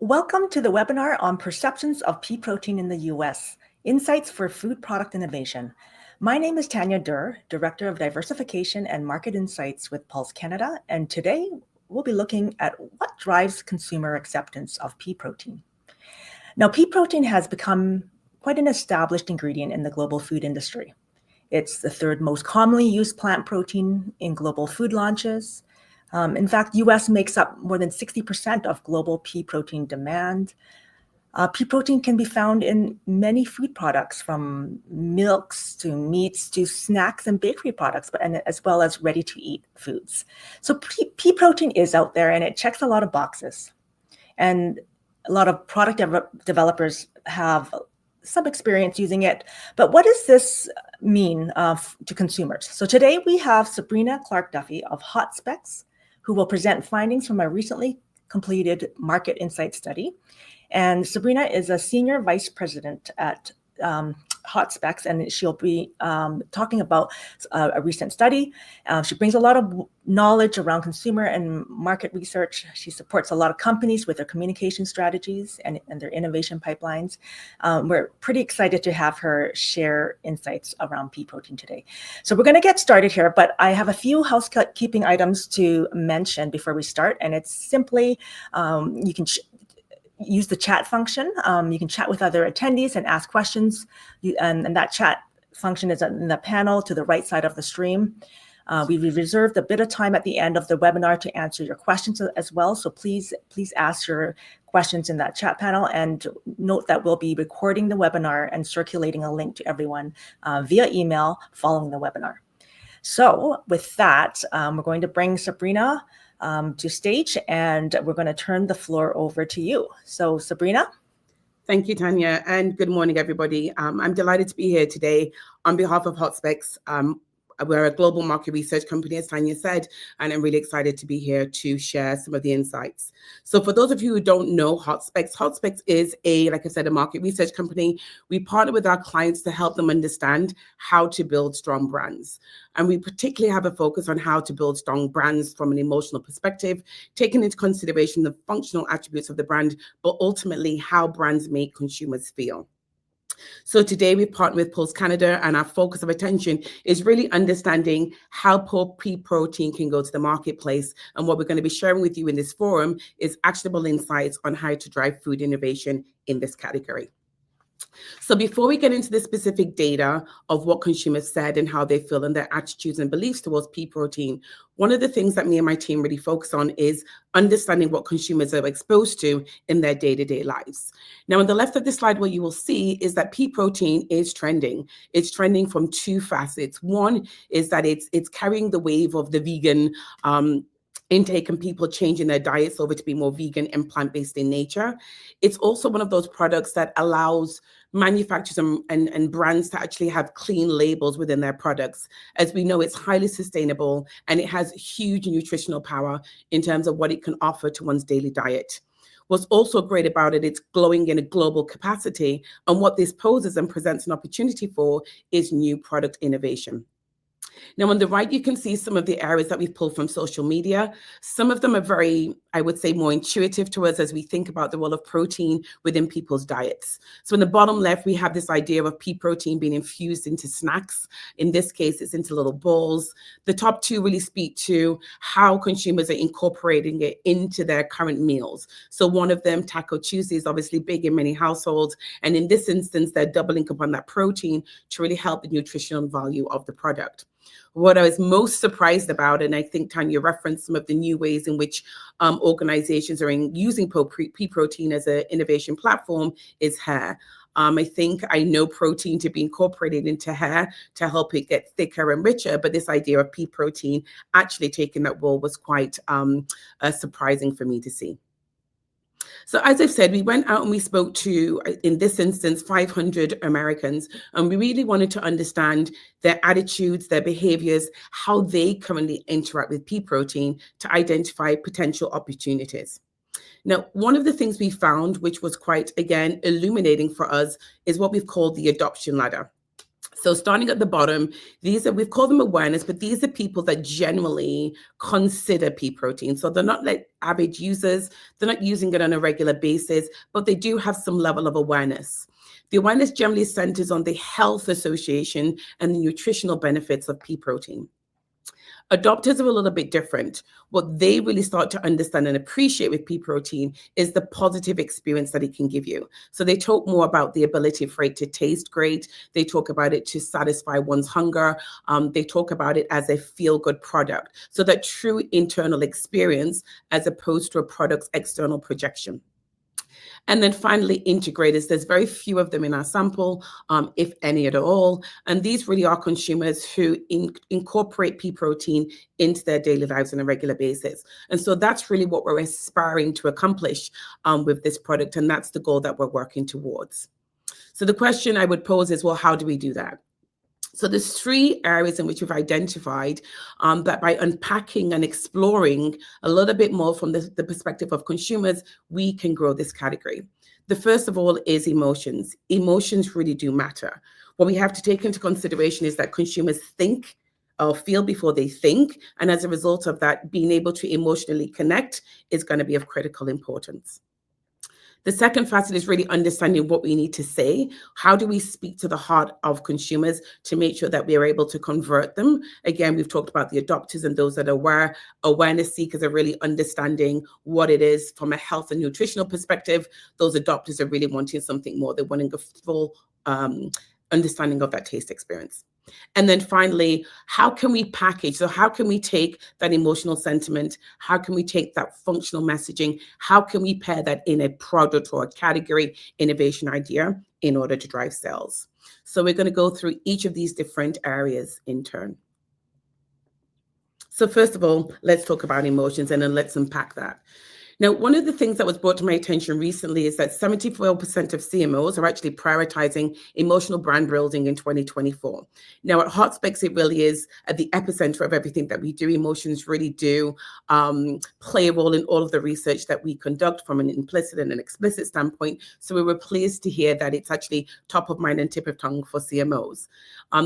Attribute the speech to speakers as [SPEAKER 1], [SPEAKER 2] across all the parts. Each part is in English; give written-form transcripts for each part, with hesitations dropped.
[SPEAKER 1] Welcome to the webinar on perceptions of pea protein in the U.S., Insights for Food Product Innovation. My name is Tanya Director of Diversification and Market Insights with Pulse Canada, and today we'll be looking at what drives consumer acceptance of pea protein. Now, pea protein has become quite an established ingredient in the global food industry. It's the third most commonly used plant protein in global food launches. In fact, US makes up more than 60% of global pea protein demand. Pea protein can be found in many food products, from milks to meats to snacks and bakery products, as well as ready-to-eat foods. So pea protein is out there and it checks a lot of boxes. And a lot of product developers have some experience using it. But what does this mean to consumers? So today we have Sabrina Clarke Duffy of Hotspex, who will present findings from a recently completed market insight study. And Sabrina is a senior vice president at Hotspex, and she'll be talking about a recent study. She brings a lot of knowledge around consumer and market research. She supports a lot of companies with their communication strategies and their innovation pipelines. We're pretty excited to have her share insights around pea protein today. So we're going to get started here, but I have a few housekeeping items to mention before we start, and it's simply you can use the chat function. You can chat with other attendees and ask questions. And that chat function is in the panel to the right side of the stream. We reserved a bit of time at the end of the webinar to answer your questions as well. So please ask your questions in that chat panel, and note that we'll be recording the webinar and circulating a link to everyone via email following the webinar. So with that, we're going to bring Sabrina to stage, and we're going to turn the floor over to you. So Sabrina.
[SPEAKER 2] Thank you, Tanya, and good morning, everybody. I'm delighted to be here today on behalf of Hotspex. We're a global market research company, as Tanya said, and I'm really excited to be here to share some of the insights. So for those of you who don't know Hotspex is like I said, a market research company. We partner with our clients to help them understand how to build strong brands. And we particularly have a focus on how to build strong brands from an emotional perspective, taking into consideration the functional attributes of the brand, but ultimately how brands make consumers feel. So today we partner with Pulse Canada, and our focus of attention is really understanding how pea protein can go to the marketplace. And what we're going to be sharing with you in this forum is actionable insights on how to drive food innovation in this category. So before we get into the specific data of what consumers said and how they feel and their attitudes and beliefs towards pea protein, one of the things that me and my team really focus on is understanding what consumers are exposed to in their day-to-day lives. Now, on the left of this slide, what you will see is that pea protein is trending. It's trending from two facets. One is that it's carrying the wave of the vegan intake and people changing their diets over to be more vegan and plant-based in nature. It's also one of those products that allows manufacturers and brands to actually have clean labels within their products. As we know, it's highly sustainable and it has huge nutritional power in terms of what it can offer to one's daily diet. What's also great about it, it's growing in a global capacity, and what this poses and presents an opportunity for is new product innovation. Now, on the right, you can see some of the areas that we've pulled from social media. Some of them are very, I would say, more intuitive to us as we think about the role of protein within people's diets. So in the bottom left, we have this idea of pea protein being infused into snacks. In this case, it's into little balls. The top two really speak to how consumers are incorporating it into their current meals. So one of them, Taco Tuesday, is obviously big in many households. And in this instance, they're doubling up on that protein to really help the nutritional value of the product. What I was most surprised about, and I think Tanya referenced some of the new ways in which organizations are using pea protein as an innovation platform, is hair. I know protein to be incorporated into hair to help it get thicker and richer, but this idea of pea protein actually taking that role was quite surprising for me to see. So as I've said, we went out and we spoke to, in this instance, 500 Americans, and we really wanted to understand their attitudes, their behaviors, how they currently interact with pea protein to identify potential opportunities. Now, one of the things we found, which was quite, again, illuminating for us, is what we've called the adoption ladder. So starting at the bottom, we've called them awareness, but these are people that generally consider pea protein. So they're not like average users, they're not using it on a regular basis, but they do have some level of awareness. The awareness generally centers on the health association and the nutritional benefits of pea protein. Adopters are a little bit different. What they really start to understand and appreciate with pea protein is the positive experience that it can give you. So they talk more about the ability for it to taste great. They talk about it to satisfy one's hunger. They talk about it as a feel-good product. So that true internal experience as opposed to a product's external projection. And then finally, integrators. There's very few of them in our sample, if any at all. And these really are consumers who incorporate pea protein into their daily lives on a regular basis. And so that's really what we're aspiring to accomplish with this product. And that's the goal that we're working towards. So the question I would pose is, well, how do we do that? So there's 3 areas in which we've identified that by unpacking and exploring a little bit more from the perspective of consumers, we can grow this category. The first of all is emotions. Emotions really do matter. What we have to take into consideration is that consumers think or feel before they think. And as a result of that, being able to emotionally connect is going to be of critical importance. The second facet is really understanding what we need to say. How do we speak to the heart of consumers to make sure that we are able to convert them? Again, we've talked about the adopters and those that are aware. Awareness seekers are really understanding what it is from a health and nutritional perspective. Those adopters are really wanting something more. They're wanting a full understanding of that taste experience. And then finally, how can we package? So how can we take that emotional sentiment? How can we take that functional messaging? How can we pair that in a product or a category innovation idea in order to drive sales? So we're going to go through each of these different areas in turn. So first of all, let's talk about emotions and then let's unpack that. Now, one of the things that was brought to my attention recently is that 74% of CMOs are actually prioritizing emotional brand building in 2024. Now, at Hotspex, it really is at the epicenter of everything that we do. Emotions really do play a role in all of the research that we conduct from an implicit and an explicit standpoint. So we were pleased to hear that it's actually top of mind and tip of tongue for CMOs.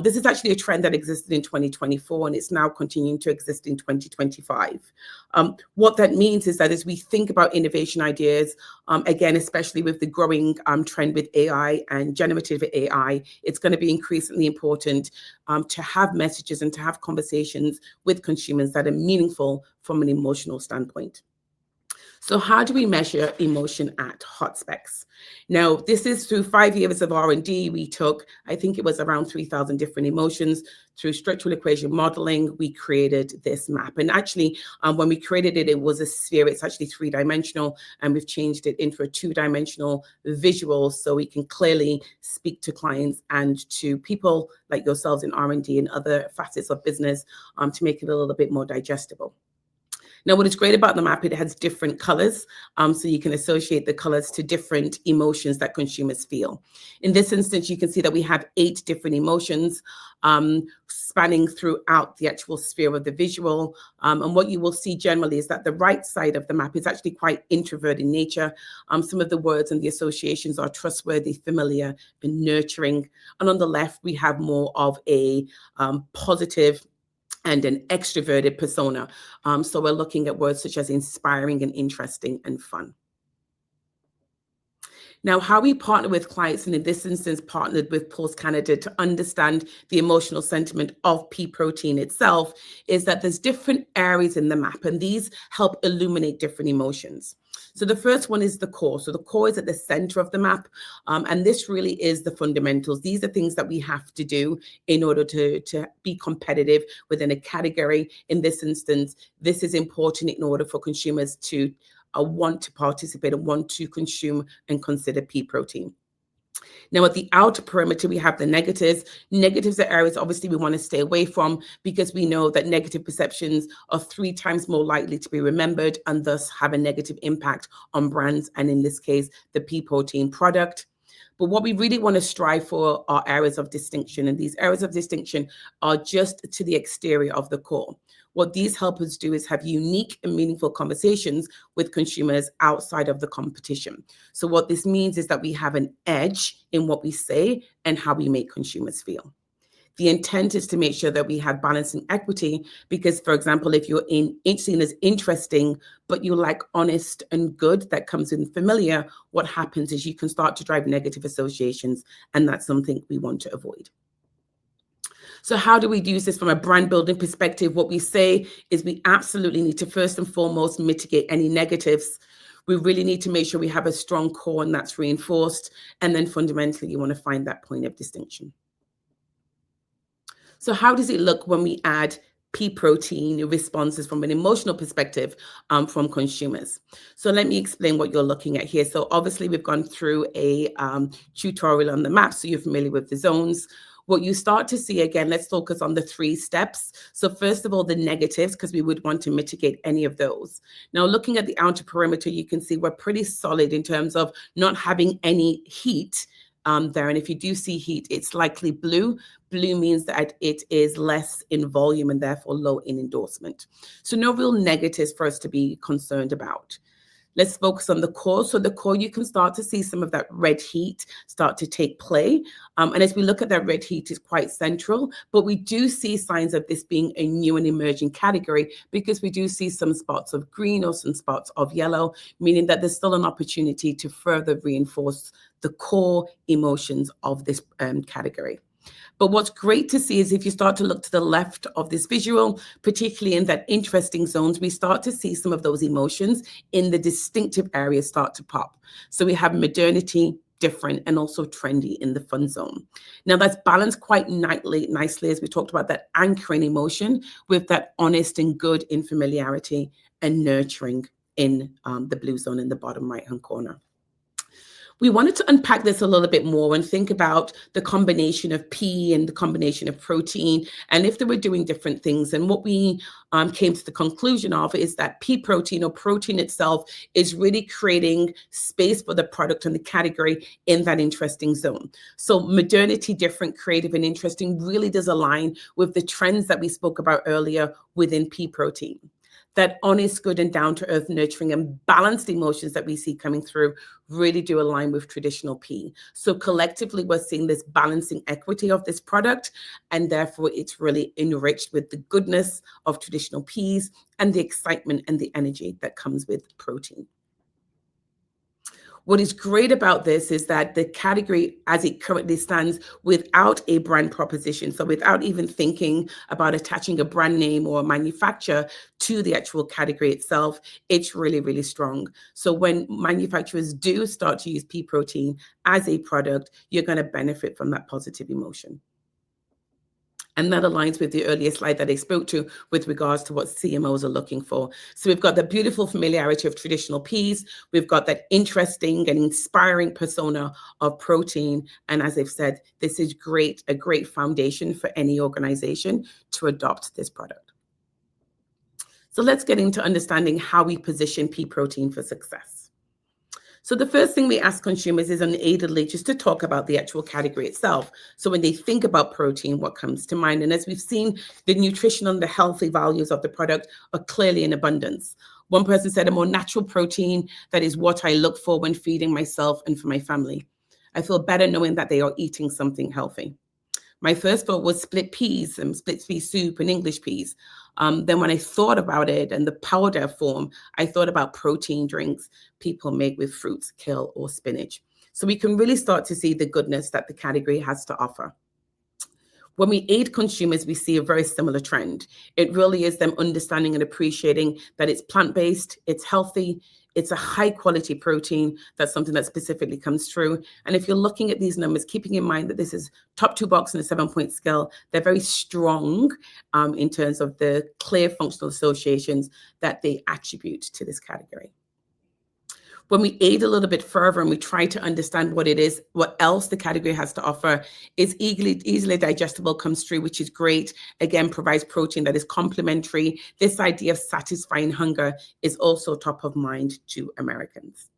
[SPEAKER 2] This is actually a trend that existed in 2024, and it's now continuing to exist in 2025. What that means is that as we think about innovation ideas, again, especially with the growing trend with AI and generative AI, it's going to be increasingly important to have messages and to have conversations with consumers that are meaningful from an emotional standpoint. So how do we measure emotion at Hotspex? Now, this is through 5 years of R&D. We took, I think it was around 3,000 different emotions. Through structural equation modeling, we created this map. And actually, when we created it, it was a sphere. It's actually 3-dimensional, and we've changed it into a 2-dimensional visual so we can clearly speak to clients and to people like yourselves in R&D and other facets of business to make it a little bit more digestible. Now, what is great about the map, it has different colors, so you can associate the colors to different emotions that consumers feel. In this instance, you can see that we have 8 different emotions spanning throughout the actual sphere of the visual. And what you will see generally is that the right side of the map is actually quite introvert in nature. Some of the words and the associations are trustworthy, familiar, and nurturing. And on the left, we have more of a positive and an extroverted persona. So we're looking at words such as inspiring and interesting and fun. Now, how we partner with clients, and in this instance, partnered with Pulse Canada to understand the emotional sentiment of pea protein itself, is that there's different areas in the map, and these help illuminate different emotions. So the first one is the core. So the core is at the center of the map, and this really is the fundamentals. These are things that we have to do in order to be competitive within a category. In this instance, this is important in order for consumers to want to participate and want to consume and consider pea protein. Now, at the outer perimeter, we have the negatives. Negatives are areas, obviously, we want to stay away from because we know that negative perceptions are 3 times more likely to be remembered and thus have a negative impact on brands, and in this case, the pea protein product. But what we really want to strive for are areas of distinction, and these areas of distinction are just to the exterior of the core. What these help us do is have unique and meaningful conversations with consumers outside of the competition. So what this means is that we have an edge in what we say and how we make consumers feel. The intent is to make sure that we have balancing equity because, for example, if you're seen as interesting, but you like honest and good, that comes in familiar, what happens is you can start to drive negative associations, and that's something we want to avoid. So how do we use this from a brand building perspective? What we say is we absolutely need to first and foremost mitigate any negatives. We really need to make sure we have a strong core and that's reinforced. And then fundamentally, you want to find that point of distinction. So how does it look when we add pea protein responses from an emotional perspective from consumers? So let me explain what you're looking at here. So obviously we've gone through a tutorial on the map, so you're familiar with the zones. What you start to see, again, let's focus on the 3 steps. So first of all, the negatives, because we would want to mitigate any of those. Now, looking at the outer perimeter, you can see we're pretty solid in terms of not having any heat there. And if you do see heat, it's likely blue. Blue means that it is less in volume and therefore low in endorsement. So no real negatives for us to be concerned about. Let's focus on the core. So the core, you can start to see some of that red heat start to take play. And as we look at that red heat, it's quite central, but we do see signs of this being a new and emerging category because we do see some spots of green or some spots of yellow, meaning that there's still an opportunity to further reinforce the core emotions of this category. But what's great to see is if you start to look to the left of this visual, particularly in that interesting zones, we start to see some of those emotions in the distinctive areas start to pop. So we have modernity, different, and also trendy in the fun zone. Now that's balanced quite nicely as we talked about that anchoring emotion with that honest and good in familiarity and nurturing in the blue zone in the bottom right-hand corner. We wanted to unpack this a little bit more and think about the combination of pea and the combination of protein, and if they were doing different things. And what we came to the conclusion of is that pea protein or protein itself is really creating space for the product and the category in that interesting zone. So modernity, different, creative, and interesting really does align with the trends that we spoke about earlier within pea protein. That honest, good, and down-to-earth nurturing and balanced emotions that we see coming through really do align with traditional pea. So collectively, we're seeing this balancing equity of this product, and therefore it's really enriched with the goodness of traditional peas and the excitement and the energy that comes with protein. What is great about this is that the category as it currently stands without a brand proposition, so without even thinking about attaching a brand name or a manufacturer to the actual category itself, it's really, really strong. So when manufacturers do start to use pea protein as a product, you're going to benefit from that positive emotion. And that aligns with the earlier slide that I spoke to with regards to what CMOs are looking for. So we've got the beautiful familiarity of traditional peas. We've got that interesting and inspiring persona of protein. And as I've said, this is a great foundation for any organization to adopt this product. So let's get into understanding how we position pea protein for success. So the first thing we ask consumers is unaidedly just to talk about the actual category itself. So when they think about protein, what comes to mind? And as we've seen, the nutritional and the healthy values of the product are clearly in abundance. One person said, a more natural protein, that is what I look for when feeding myself and for my family. I feel better knowing that they are eating something healthy. My first thought was split peas and split pea soup and English peas. Then when I thought about it and the powder form, I thought about protein drinks people make with fruits, kale, or spinach. So we can really start to see the goodness that the category has to offer. When we aid consumers, we see a very similar trend. It really is them understanding and appreciating that it's plant-based, it's healthy, it's a high quality protein. That's something that specifically comes through. And if you're looking at these numbers, keeping in mind that this is top 2 box in a 7-point scale, they're very strong in terms of the clear functional associations that they attribute to this category. When we aid a little bit further and we try to understand what it is, what else the category has to offer, is easily digestible comes through, which is great. Again, provides protein that is complementary. This idea of satisfying hunger is also top of mind to Americans.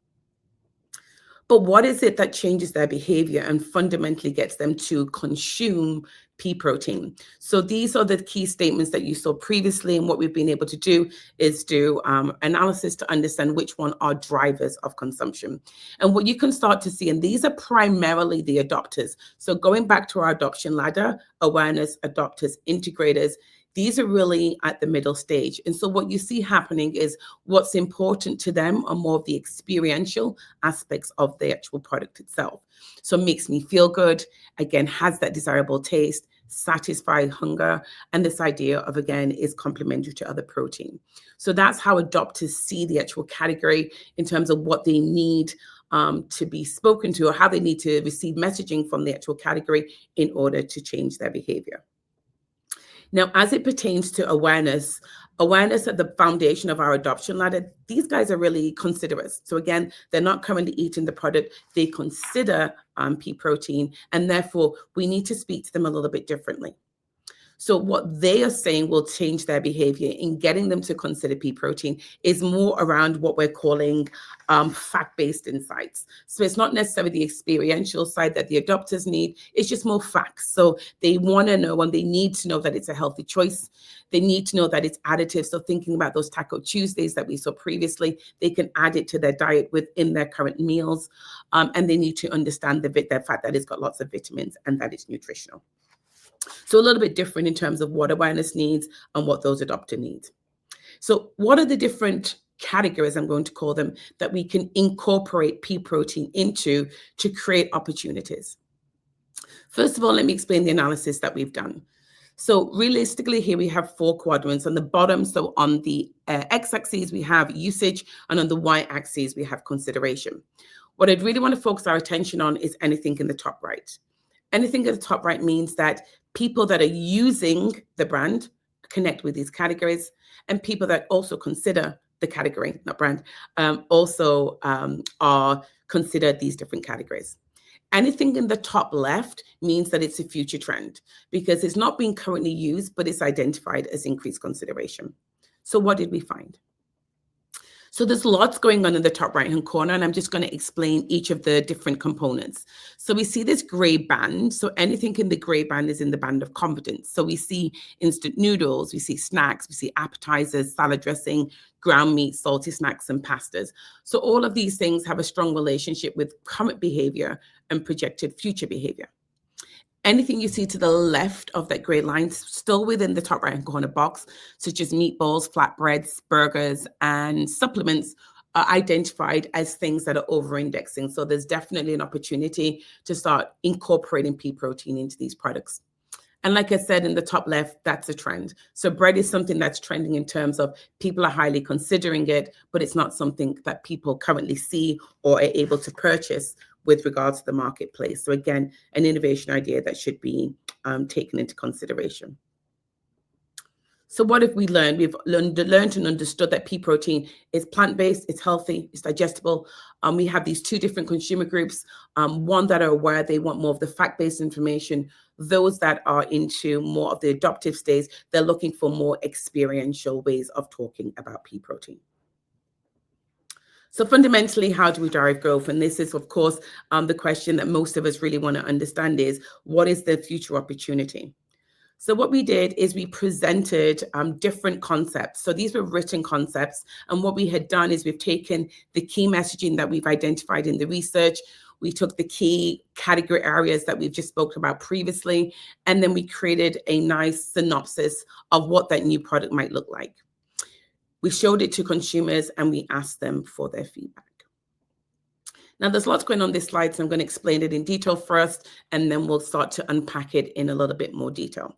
[SPEAKER 2] But what is it that changes their behavior and fundamentally gets them to consume pea protein. So these are the key statements that you saw previously, and what we've been able to do is do analysis to understand which one are drivers of consumption. And what you can start to see, and these are primarily the adopters. So going back to our adoption ladder, awareness, adopters, integrators, these are really at the middle stage. And so what you see happening is what's important to them are more of the experiential aspects of the actual product itself. So it makes me feel good, again, has that desirable taste, satisfy hunger, and this idea of, again, is complementary to other protein. So that's how adopters see the actual category in terms of what they need to be spoken to, or how they need to receive messaging from the actual category in order to change their behavior. Now, as it pertains to awareness at the foundation of our adoption ladder, these guys are really considerate. So again, they're not currently eating the product. They consider pea protein, and therefore we need to speak to them a little bit differently. So what they are saying will change their behavior in getting them to consider pea protein is more around what we're calling fact-based insights. So it's not necessarily the experiential side that the adopters need, it's just more facts. So they want to know, and they need to know that it's a healthy choice. They need to know that it's additive. So thinking about those Taco Tuesdays that we saw previously, they can add it to their diet within their current meals. And they need to understand the fact that it's got lots of vitamins and that it's nutritional. So a little bit different in terms of what awareness needs and what those adopter needs. So what are the different categories, I'm going to call them, that we can incorporate pea protein into to create opportunities? First of all, let me explain the analysis that we've done. So realistically, here we have 4 quadrants on the bottom. So on the x-axis, we have usage, and on the y-axis, we have consideration. What I'd really want to focus our attention on is anything in the top right. Anything at the top right means that people that are using the brand connect with these categories, and people that also consider the category, not brand, also are considered these different categories. Anything in the top left means that it's a future trend because it's not being currently used, but it's identified as increased consideration. So what did we find? So there's lots going on in the top right-hand corner, and I'm just going to explain each of the different components. So we see this gray band. So anything in the gray band is in the band of competence. So we see instant noodles, we see snacks, we see appetizers, salad dressing, ground meat, salty snacks, and pastas. So all of these things have a strong relationship with current behavior and projected future behavior. Anything you see to the left of that gray line, still within the top right-hand corner box, such as meatballs, flatbreads, burgers, and supplements, are identified as things that are over-indexing. So there's definitely an opportunity to start incorporating pea protein into these products. And like I said, in the top left, that's a trend. So bread is something that's trending in terms of people are highly considering it, but it's not something that people currently see or are able to purchase with regards to the marketplace. So again, an innovation idea that should be taken into consideration. So what have we learned? We've learned and understood that pea protein is plant-based, it's healthy, it's digestible. We have these 2 different consumer groups, one that are aware they want more of the fact-based information. Those that are into more of the adoptive stage, they're looking for more experiential ways of talking about pea protein. So fundamentally, how do we drive growth? And this is, of course, the question that most of us really want to understand is, what is the future opportunity? So what we did is we presented different concepts. So these were written concepts. And what we had done is we've taken the key messaging that we've identified in the research. We took the key category areas that we've just spoken about previously, and then we created a nice synopsis of what that new product might look like. We showed it to consumers and we asked them for their feedback. Now, there's lots going on this slide, so I'm going to explain it in detail first, and then we'll start to unpack it in a little bit more detail.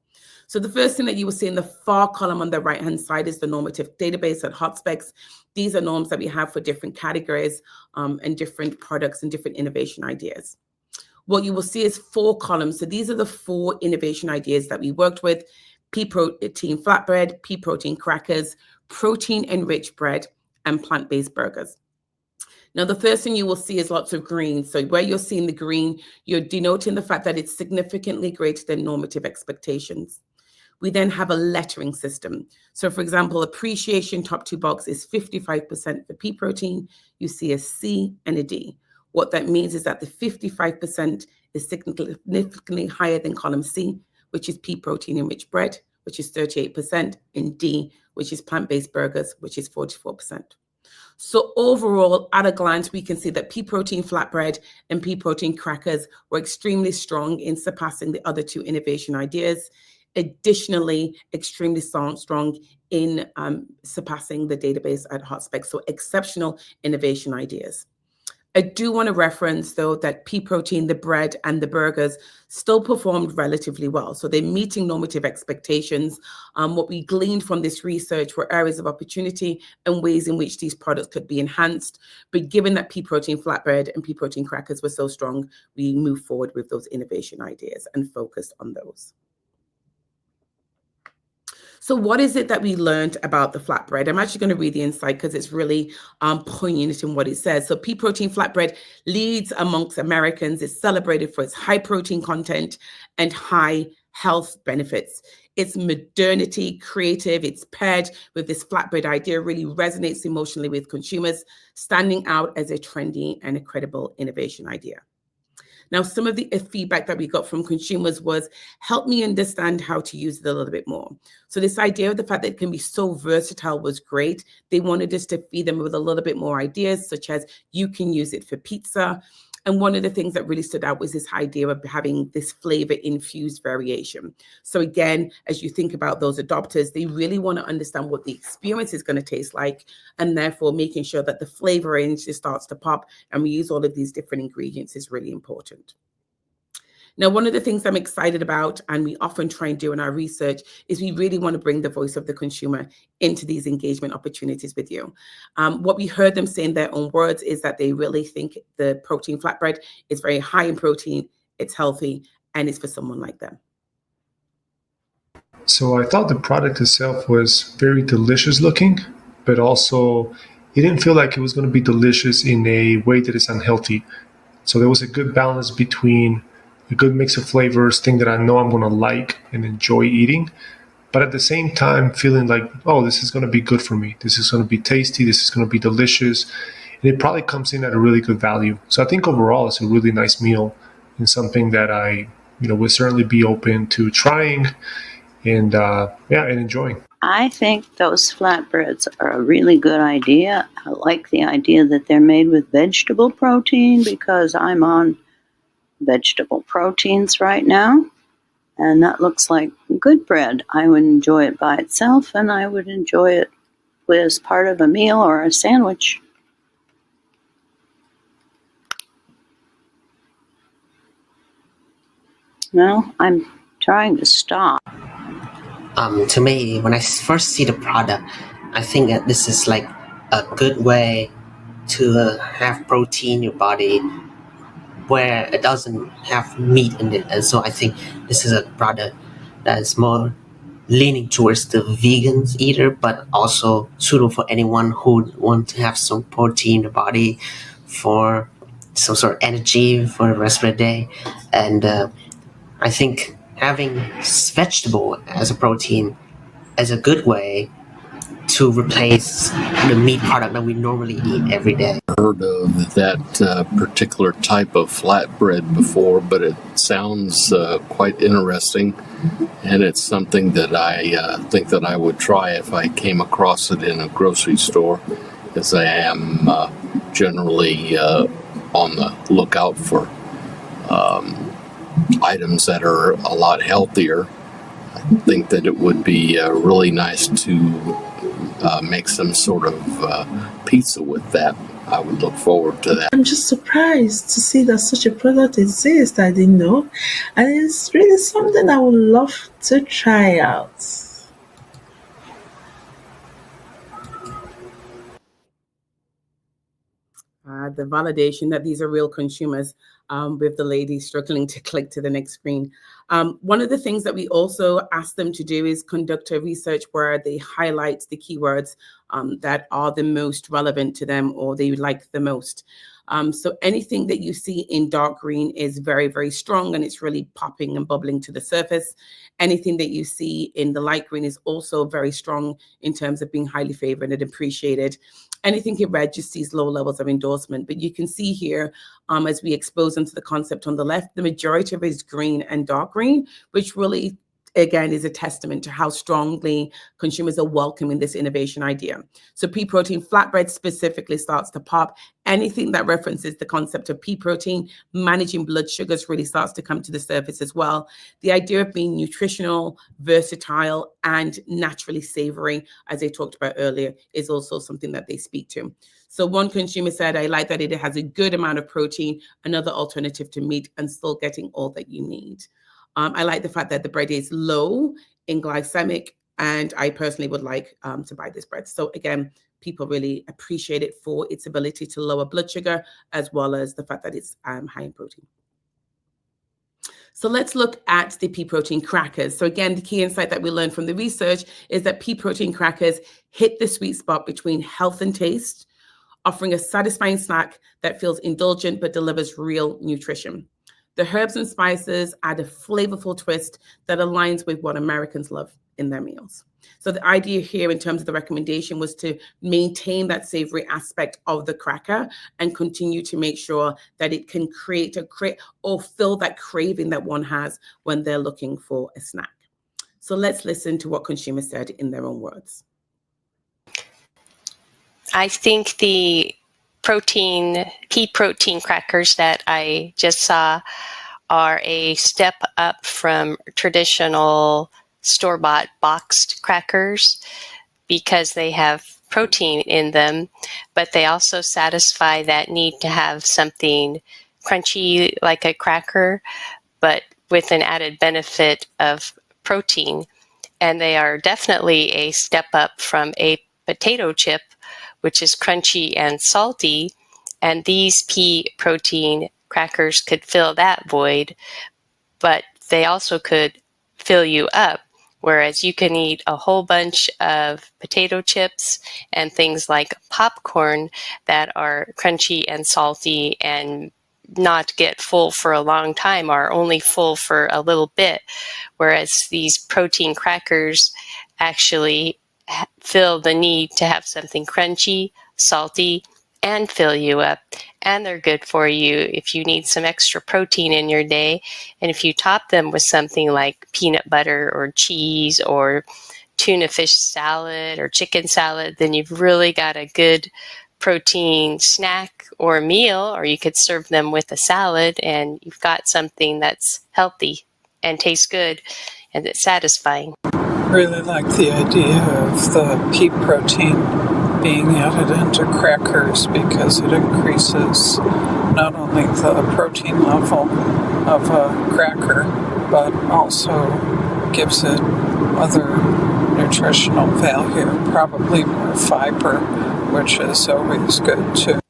[SPEAKER 2] So the first thing that you will see in the far column on the right-hand side is the normative database at Hotspex. These are norms that we have for different categories and different products and different innovation ideas. What you will see is 4 columns. So these are the 4 innovation ideas that we worked with: pea protein flatbread, pea protein crackers, protein-enriched bread, and plant-based burgers. Now, the first thing you will see is lots of green. So where you're seeing the green, you're denoting the fact that it's significantly greater than normative expectations. We then have a lettering system. So for example, appreciation top 2 box is 55% for pea protein. You see a C and a D. What that means is that the 55% is significantly higher than column C, which is pea protein enriched bread, which is 38%, and D, which is plant-based burgers, which is 44%. So overall, at a glance, we can see that pea protein flatbread and pea protein crackers were extremely strong in surpassing the other two innovation ideas. Additionally, extremely strong in surpassing the database at Hotspex. So exceptional innovation ideas. I do want to reference, though, that pea protein, the bread, and the burgers still performed relatively well. So they're meeting normative expectations. What we gleaned from this research were areas of opportunity and ways in which these products could be enhanced. But given that pea protein flatbread and pea protein crackers were so strong, we moved forward with those innovation ideas and focused on those. So what is it that we learned about the flatbread? I'm actually going to read the insight because it's really poignant in what it says. So pea protein flatbread leads amongst Americans. It's celebrated for its high protein content and high health benefits. Its modernity, creative, it's paired with this flatbread idea, really resonates emotionally with consumers, standing out as a trendy and a credible innovation idea. Now, some of the feedback that we got from consumers was, help me understand how to use it a little bit more. So this idea of the fact that it can be so versatile was great. They wanted us to feed them with a little bit more ideas, such as you can use it for pizza. And one of the things that really stood out was this idea of having this flavor-infused variation. So again, as you think about those adopters, they really want to understand what the experience is going to taste like, and therefore making sure that the flavor range just starts to pop, and we use all of these different ingredients is really important. Now, one of the things I'm excited about, and we often try and do in our research, is we really want to bring the voice of the consumer into these engagement opportunities with you. What we heard them say in their own words is that they really think the protein flatbread is very high in protein, it's healthy, and it's for someone like them.
[SPEAKER 3] So I thought the product itself was very delicious looking, but also it didn't feel like it was going to be delicious in a way that is unhealthy. So there was a good balance between a good mix of flavors, thing that I know I'm going to like and enjoy eating, but at the same time feeling like, oh, this is going to be good for me. This is going to be tasty. This is going to be delicious. And it probably comes in at a really good value. So I think overall it's a really nice meal and something that I, would certainly be open to trying and enjoying.
[SPEAKER 4] I think those flatbreads are a really good idea. I like the idea that they're made with vegetable protein because I'm on vegetable proteins right now, and that looks like good bread. I would enjoy it by itself, and I would enjoy it as part of a meal or a sandwich. Well, I'm trying to stop.
[SPEAKER 5] To me, when I first see the product, I think that this is like a good way to have protein in your body where it doesn't have meat in it. And so I think this is a product that is more leaning towards the vegans eater, but also suitable for anyone who wants to have some protein in the body for some sort of energy for the rest of the day. And I think having vegetable as a protein is a good way to replace the meat product that we normally eat every day.
[SPEAKER 6] Heard of that particular type of flatbread before, but it sounds quite interesting, and it's something that I think that I would try if I came across it in a grocery store, as I am generally on the lookout for items that are a lot healthier. I think that it would be really nice to make some sort of pizza with that. I would look forward to that.
[SPEAKER 7] I'm just surprised to see that such a product exists. I didn't know. And it's really something I would love to try out.
[SPEAKER 2] The validation that these are real consumers, with the lady struggling to click to the next screen. One of the things that we also asked them to do is conduct a research where they highlight the keywords that are the most relevant to them or they like the most. So anything that you see in dark green is very, very strong and it's really popping and bubbling to the surface. Anything that you see in the light green is also very strong in terms of being highly favored and appreciated. Anything in red just sees low levels of endorsement. But you can see here, as we expose into the concept on the left, the majority of it is green and dark green, which really, again, is a testament to how strongly consumers are welcoming this innovation idea. So pea protein flatbread specifically starts to pop. Anything that references the concept of pea protein, managing blood sugars, really starts to come to the surface as well. The idea of being nutritional, versatile, and naturally savory, as I talked about earlier, is also something that they speak to. So one consumer said, I like that it has a good amount of protein, another alternative to meat, and still getting all that you need. I like the fact that the bread is low in glycemic, and I personally would like to buy this bread. So again, people really appreciate it for its ability to lower blood sugar, as well as the fact that it's high in protein. So let's look at the pea protein crackers. So again, the key insight that we learned from the research is that pea protein crackers hit the sweet spot between health and taste, offering a satisfying snack that feels indulgent but delivers real nutrition. The herbs and spices add a flavorful twist that aligns with what Americans love in their meals. So the idea here in terms of the recommendation was to maintain that savory aspect of the cracker and continue to make sure that it can create or fill that craving that one has when they're looking for a snack. So let's listen to what consumers said in their own words.
[SPEAKER 8] I think the pea protein crackers that I just saw are a step up from traditional store-bought boxed crackers because they have protein in them, but they also satisfy that need to have something crunchy like a cracker, but with an added benefit of protein. And they are definitely a step up from a potato chip, which is crunchy and salty, and these pea protein crackers could fill that void, but they also could fill you up, whereas you can eat a whole bunch of potato chips and things like popcorn that are crunchy and salty and not get full for a long time, or only full for a little bit, whereas these protein crackers actually fill the need to have something crunchy, salty, and fill you up. And they're good for you if you need some extra protein in your day. And if you top them with something like peanut butter or cheese or tuna fish salad or chicken salad, then you've really got a good protein snack or meal, or you could serve them with a salad and you've got something that's healthy and tastes good and it's satisfying.
[SPEAKER 9] Really like the idea of the pea protein being added into crackers because it increases not only the protein level of a cracker, but also gives it other nutritional value, probably more fiber, which is always good too.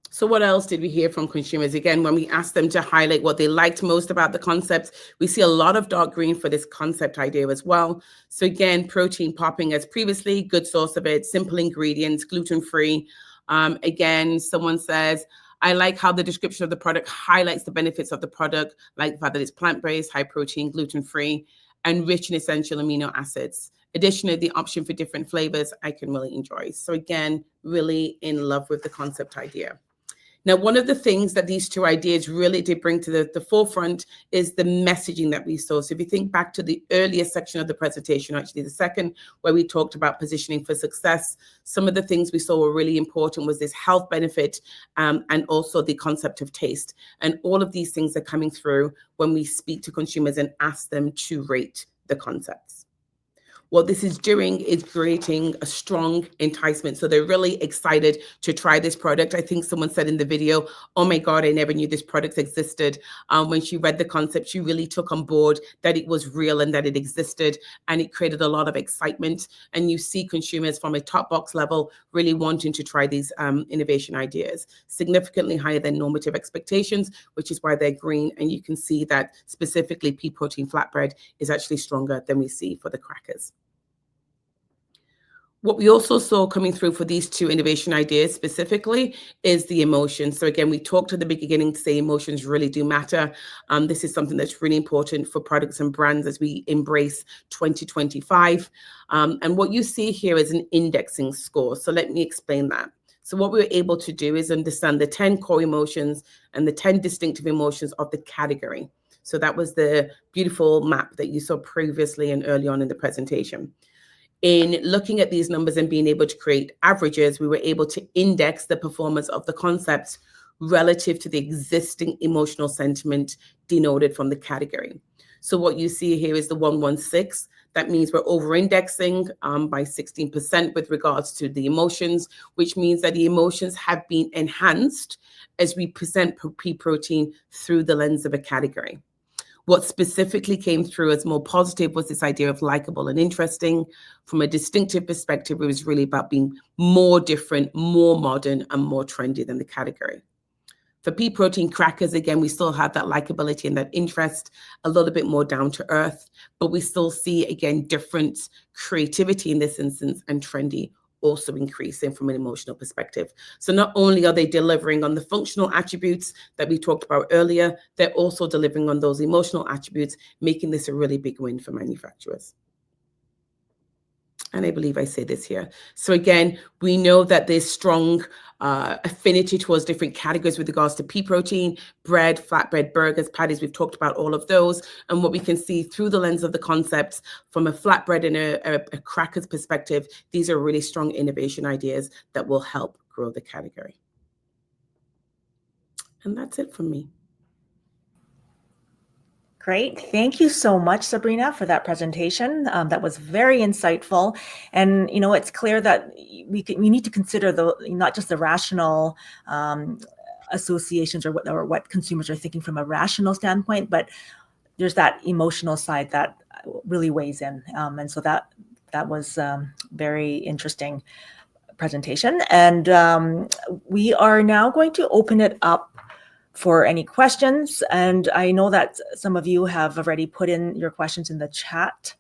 [SPEAKER 2] So what else did we hear from consumers? Again, when we asked them to highlight what they liked most about the concept, we see a lot of dark green for this concept idea as well. So again, protein popping as previously, good source of it, simple ingredients, gluten-free. Again, someone says, I like how the description of the product highlights the benefits of the product, like the fact that it's plant-based, high protein, gluten-free, and rich in essential amino acids. Additionally, the option for different flavors I can really enjoy. So again, really in love with the concept idea. Now, one of the things that these two ideas really did bring to the forefront is the messaging that we saw. So if you think back to the earlier section of the presentation, actually the second, where we talked about positioning for success, some of the things we saw were really important was this health benefit and also the concept of taste. And all of these things are coming through when we speak to consumers and ask them to rate the concepts. What this is doing is creating a strong enticement. So they're really excited to try this product. I think someone said in the video, oh my God, I never knew this product existed. When she read the concept, she really took on board that it was real and that it existed, and it created a lot of excitement. And you see consumers from a top box level really wanting to try these innovation ideas, significantly higher than normative expectations, which is why they're green. And you can see that specifically pea protein flatbread is actually stronger than we see for the crackers. What we also saw coming through for these two innovation ideas specifically is the emotions. So again, we talked at the beginning to say emotions really do matter. This is something that's really important for products and brands as we embrace 2025. And what you see here is an indexing score. So let me explain that. So what we were able to do is understand the 10 core emotions and the 10 distinctive emotions of the category. So that was the beautiful map that you saw previously and early on in the presentation. In looking at these numbers and being able to create averages, we were able to index the performance of the concepts relative to the existing emotional sentiment denoted from the category. So what you see here is the 116. That means we're over-indexing by 16% with regards to the emotions, which means that the emotions have been enhanced as we present pea protein through the lens of a category. What specifically came through as more positive was this idea of likable and interesting. From a distinctive perspective, it was really about being more different, more modern, and more trendy than the category. For pea protein crackers, again, we still have that likability and that interest, a little bit more down to earth, but we still see, again, different creativity in this instance and trendy also increasing from an emotional perspective. So not only are they delivering on the functional attributes that we talked about earlier, they're also delivering on those emotional attributes, making this a really big win for manufacturers. And I believe I say this here. So again, we know that there's strong affinity towards different categories with regards to pea protein, bread, flatbread, burgers, patties. We've talked about all of those. And what we can see through the lens of the concepts from a flatbread and a crackers perspective, these are really strong innovation ideas that will help grow the category. And that's it from me.
[SPEAKER 1] Great. Thank you so much, Sabrina, for that presentation. That was very insightful. And, you know, it's clear that we need to consider not just the rational associations or what consumers are thinking from a rational standpoint, but there's that emotional side that really weighs in. And so that was very interesting presentation. And we are now going to open it up for any questions. And I know that some of you have already put in your questions in the chat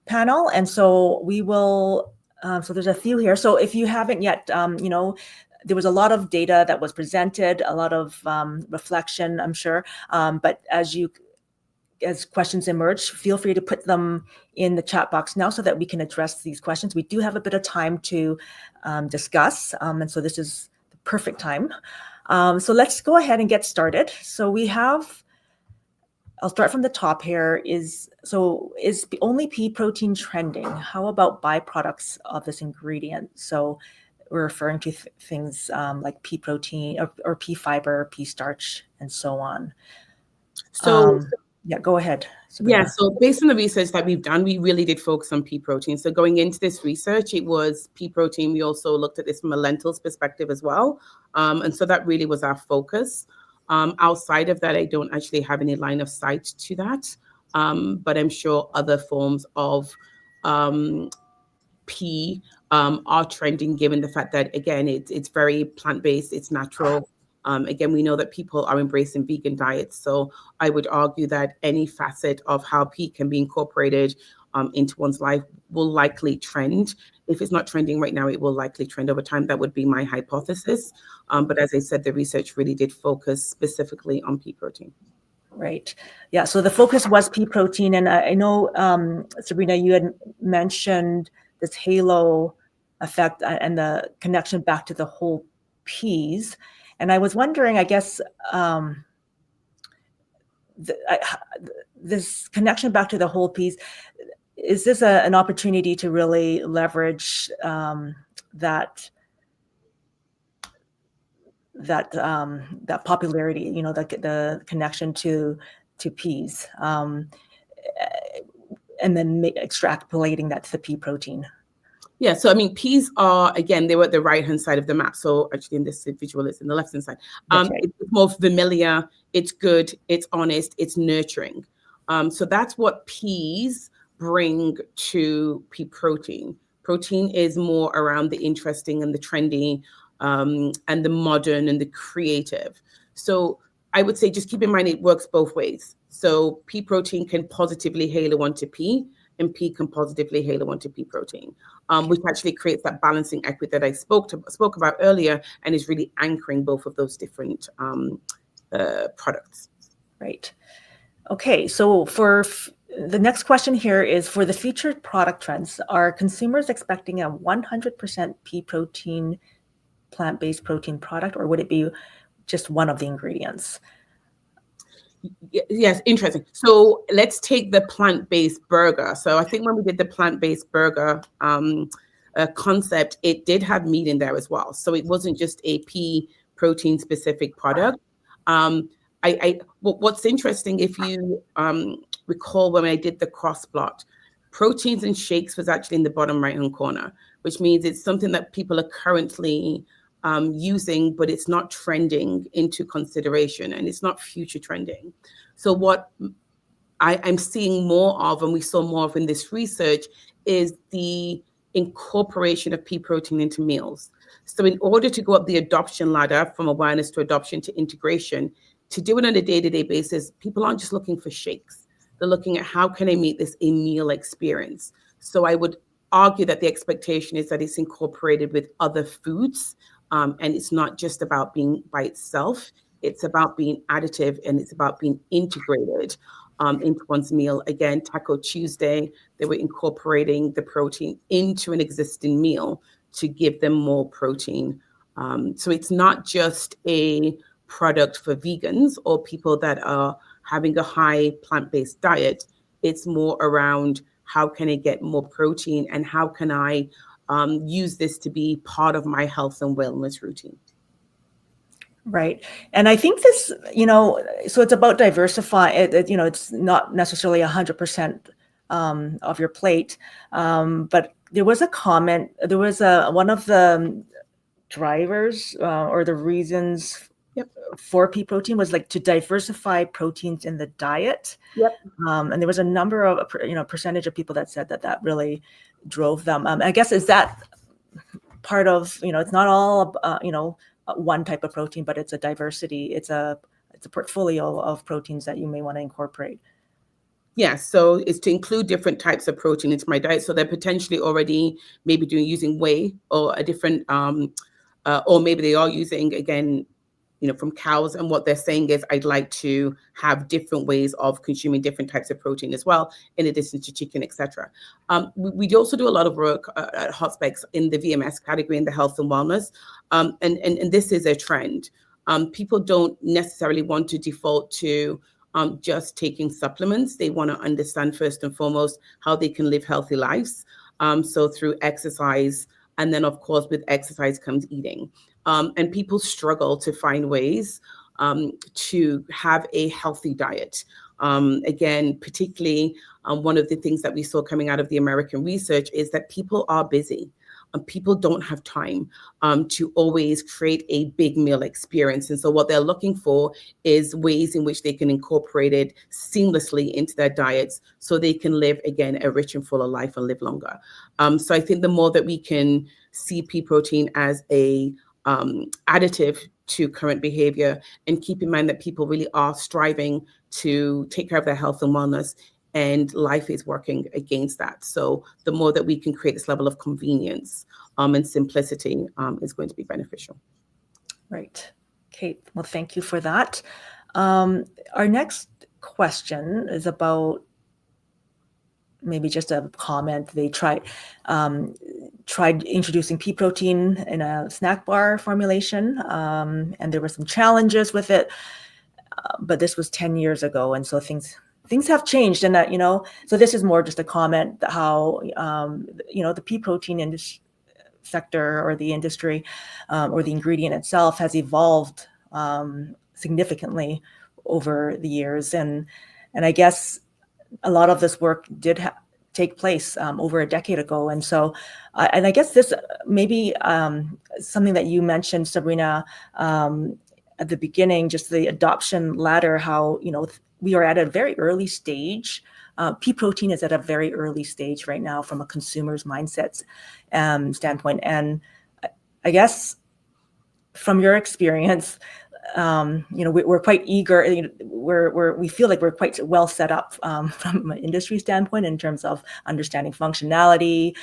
[SPEAKER 1] panel. And so we will, so there's a few here. So if you haven't yet, you know, there was a lot of data that was presented, a lot of reflection, I'm sure. But as questions emerge, feel free to put them in the chat box now so that we can address these questions. We do have a bit of time to discuss. And so this is the perfect time. So let's go ahead and get started. So we have, I'll start from the top here, is only pea protein trending? How about byproducts of this ingredient? So we're referring to things like pea protein or pea fiber, pea starch, and so on.
[SPEAKER 2] So
[SPEAKER 1] yeah, go ahead, Sabrina.
[SPEAKER 2] Yeah, so based on the research that we've done, we really did focus on pea protein. So going into this research, it was pea protein. We also looked at this from a lentils perspective as well. And so that really was our focus. Outside of that, I don't actually have any line of sight to that. But I'm sure other forms of pea are trending, given the fact that, again, it's very plant-based, it's natural. Again, we know that people are embracing vegan diets. So I would argue that any facet of how pea can be incorporated into one's life will likely trend. If it's not trending right now, it will likely trend over time. That would be my hypothesis. But as I said, the research really did focus specifically on pea protein.
[SPEAKER 1] Right. Yeah. So the focus was pea protein. And I know, Sabrina, you had mentioned this halo effect and the connection back to the whole peas. And I was wondering, I guess, this connection back to the whole peas, is this an opportunity to really leverage that popularity, you know, the connection to peas, and then extrapolating that to the pea protein?
[SPEAKER 2] Yeah, so I mean, peas are, again, they were at the right-hand side of the map. So actually in this visual, it's in the left-hand side. Right. It's more familiar, it's good, it's honest, it's nurturing. So that's what peas bring to pea protein. Protein is more around the interesting and the trendy and the modern and the creative. So I would say just keep in mind it works both ways. So pea protein can positively halo onto pea, and pea can positively halo onto pea protein, which actually creates that balancing equity that I spoke about earlier, and is really anchoring both of those different products.
[SPEAKER 1] Right. Okay, so for the next question here is, for the future product trends, are consumers expecting a 100% pea protein, plant-based protein product, or would it be just one of the ingredients?
[SPEAKER 2] Yes, interesting. So let's take the plant-based burger. So I think when we did the plant-based burger concept, it did have meat in there as well. So it wasn't just a pea protein specific product. What's interesting, if you recall when I did the cross plot, proteins and shakes was actually in the bottom right hand corner, which means it's something that people are currently using, but it's not trending into consideration, and it's not future trending. So what I'm seeing more of, and we saw more of in this research, is the incorporation of pea protein into meals. So in order to go up the adoption ladder from awareness to adoption to integration, to do it on a day-to-day basis, people aren't just looking for shakes. They're looking at how can I make this a meal experience. So I would argue that the expectation is that it's incorporated with other foods, and it's not just about being by itself. It's about being additive, and it's about being integrated into one's meal. Again, Taco Tuesday, they were incorporating the protein into an existing meal to give them more protein. So it's not just a product for vegans or people that are having a high plant-based diet. It's more around how can I get more protein, and how can I use this to be part of my health and wellness routine.
[SPEAKER 1] Right. And I think this, so it's about diversifying it, it's not necessarily 100% of your plate. But there was a comment, there was one of the drivers or the reasons for pea protein was like to diversify proteins in the diet.
[SPEAKER 2] Yep.
[SPEAKER 1] And there was a number of, percentage of people that said that really drove them. I guess, is that part of, it's not all, one type of protein, but it's a diversity. It's a portfolio of proteins that you may want to incorporate.
[SPEAKER 2] Yeah, so it's to include different types of protein into my diet. So they're potentially already maybe using whey or a different, or maybe they are using, again, from cows. And what they're saying is, I'd like to have different ways of consuming different types of protein as well, in addition to chicken, etc. We also do a lot of work at Hotspex in the VMS category, in the health and wellness. And this is a trend. People don't necessarily want to default to just taking supplements. They want to understand first and foremost how they can live healthy lives. So through exercise, and then of course with exercise comes eating. And people struggle to find ways to have a healthy diet. Again, particularly one of the things that we saw coming out of the American research is that people are busy. People don't have time to always create a big meal experience. And so what they're looking for is ways in which they can incorporate it seamlessly into their diets so they can live, again, a rich and fuller life and live longer. So I think the more that we can see pea protein as a additive to current behavior, and keep in mind that people really are striving to take care of their health and wellness, and life is working against that. So the more that we can create this level of convenience and simplicity is going to be beneficial.
[SPEAKER 1] Right. Okay. Well, thank you for that. Our next question is about maybe just a comment. They tried introducing pea protein in a snack bar formulation, and there were some challenges with it. But this was 10 years ago, and so things have changed. And that, so this is more just a comment that how the pea protein sector, or the industry, or the ingredient itself, has evolved significantly over the years. And I guess a lot of this work did take place over a decade ago. And so, and I guess this maybe something that you mentioned, Sabrina, at the beginning, just the adoption ladder, how, we are at a very early stage. Pea protein is at a very early stage right now from a consumer's mindset standpoint. And I guess from your experience, we're quite eager. We feel like we're quite well set up from an industry standpoint in terms of understanding functionality,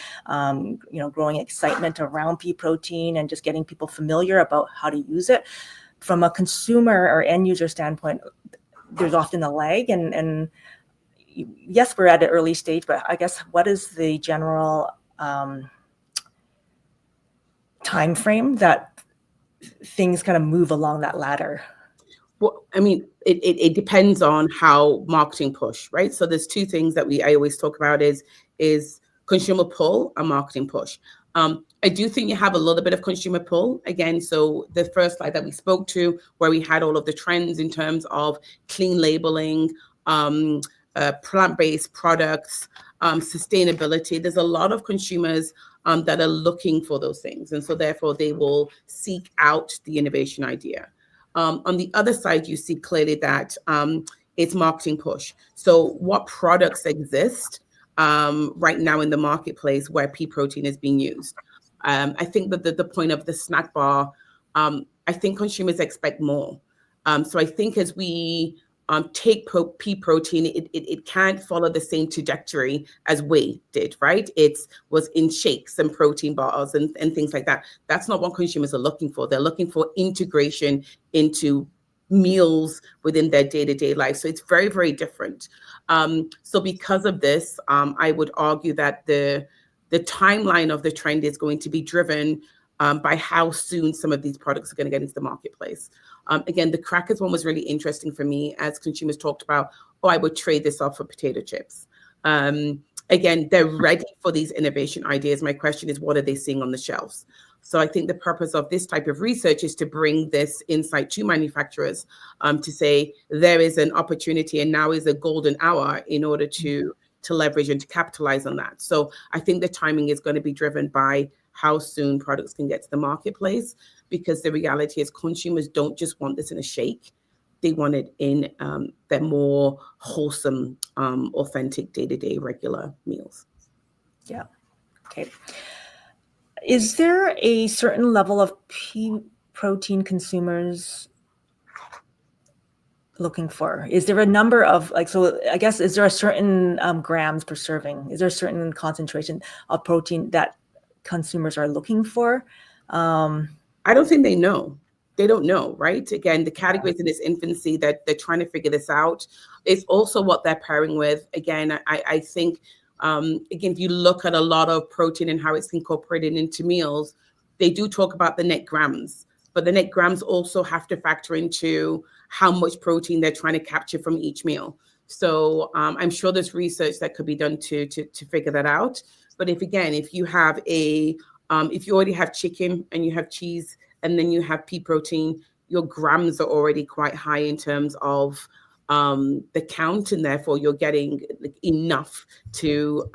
[SPEAKER 1] growing excitement around pea protein and just getting people familiar about how to use it. From a consumer or end user standpoint, there's often a lag, and yes, we're at an early stage, but I guess what is the general time frame that things kind of move along that ladder?
[SPEAKER 2] Well, I mean, it depends on how marketing push, right? So there's two things that I always talk about is consumer pull and marketing push. I do think you have a little bit of consumer pull again. So the first slide that we spoke to, where we had all of the trends in terms of clean labeling, plant-based products, sustainability. There's a lot of consumers that are looking for those things. And so therefore they will seek out the innovation idea. On the other side, you see clearly that it's marketing push. So what products exist right now in the marketplace where pea protein is being used? I think that the point of the snack bar, I think consumers expect more. So I think as we take pea protein, it can't follow the same trajectory as whey did, right? It was in shakes and protein bars and things like that. That's not what consumers are looking for. They're looking for integration into meals within their day-to-day life. So it's very, very different. So because of this, I would argue that the timeline of the trend is going to be driven by how soon some of these products are going to get into the marketplace. Again, the crackers one was really interesting for me as consumers talked about, I would trade this off for potato chips. Again, they're ready for these innovation ideas. My question is, what are they seeing on the shelves? So I think the purpose of this type of research is to bring this insight to manufacturers to say there is an opportunity and now is a golden hour in order to leverage and to capitalize on that. So I think the timing is going to be driven by how soon products can get to the marketplace, because the reality is consumers don't just want this in a shake. They want it in their more wholesome, authentic day-to-day regular meals.
[SPEAKER 1] Yeah. Okay. Is there a certain level of pea protein consumers looking for? Is there a number of so I guess, is there a certain grams per serving? Is there a certain concentration of protein that consumers are looking for?
[SPEAKER 2] I don't think they know. They don't know, right? Again, the category is in its infancy, that they're trying to figure this out. It's also what they're pairing with. Again, I think, again, if you look at a lot of protein and how it's incorporated into meals, they do talk about the net grams, but the net grams also have to factor into how much protein they're trying to capture from each meal. So I'm sure there's research that could be done to figure that out. But if you have if you already have chicken and you have cheese and then you have pea protein, your grams are already quite high in terms of the count, and therefore you're getting enough to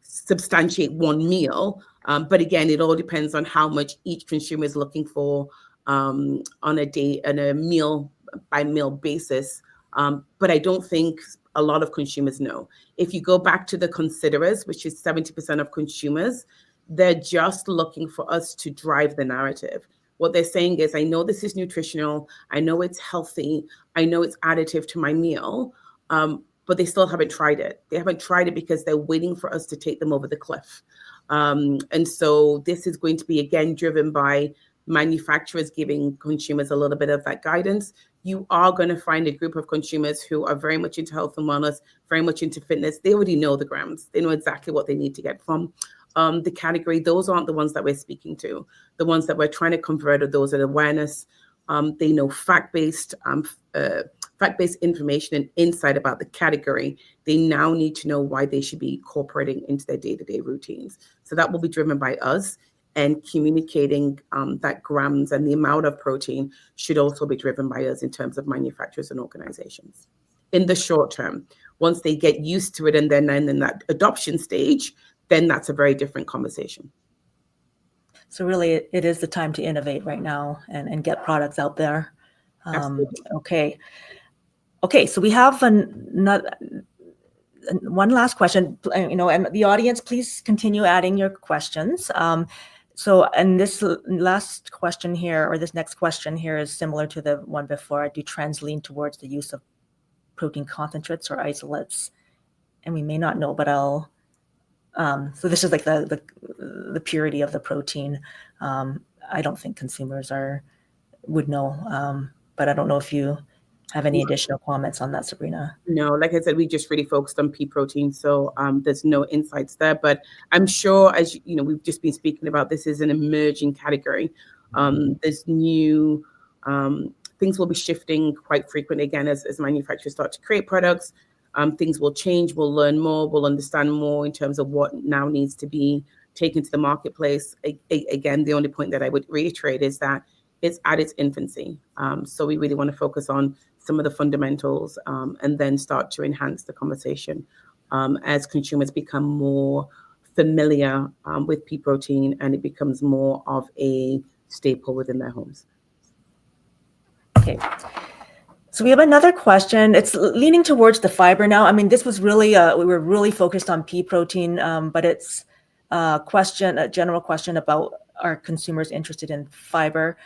[SPEAKER 2] substantiate one meal. But again, it all depends on how much each consumer is looking for on a meal by meal basis. But I don't think a lot of consumers know. If you go back to the considerers, which is 70% of consumers, they're just looking for us to drive the narrative. What they're saying is, I know this is nutritional, I know it's healthy, I know it's additive to my meal, but they still haven't tried it. They haven't tried it because they're waiting for us to take them over the cliff. And so this is going to be, again, driven by manufacturers giving consumers a little bit of that guidance. You are going to find a group of consumers who are very much into health and wellness, very much into fitness. They already know the grams. They know exactly what they need to get from the category. Those aren't the ones that we're speaking to. The ones that we're trying to convert are those at awareness. They know fact-based information and insight about the category. They now need to know why they should be incorporating into their day-to-day routines. So that will be driven by us, and communicating that grams and the amount of protein should also be driven by us in terms of manufacturers and organizations. In the short term, once they get used to it and then in that adoption stage, then that's a very different conversation.
[SPEAKER 1] So really, it is the time to innovate right now and get products out there. Okay. So we have one last question. And the audience, please continue adding your questions. So, and this last question here, or this next question here, is similar to the one before. Do trends lean towards the use of protein concentrates or isolates? And we may not know, but I'll. So this is like the purity of the protein. I don't think consumers would know, but I don't know if you have any additional comments on that, Sabrina.
[SPEAKER 2] No, like I said, we just really focused on pea protein, so there's no insights there. But I'm sure, as you know, we've just been speaking about, this is an emerging category. There's new things will be shifting quite frequently again as manufacturers start to create products. Things will change. We'll learn more. We'll understand more in terms of what now needs to be taken to the marketplace. Again, the only point that I would reiterate is that it's at its infancy. So we really want to focus on some of the fundamentals and then start to enhance the conversation as consumers become more familiar with pea protein and it becomes more of a staple within their homes.
[SPEAKER 1] Okay. So we have another question. It's leaning towards the fiber now. I mean, this was really, we were really focused on pea protein, but it's a general question about are consumers interested in fiber,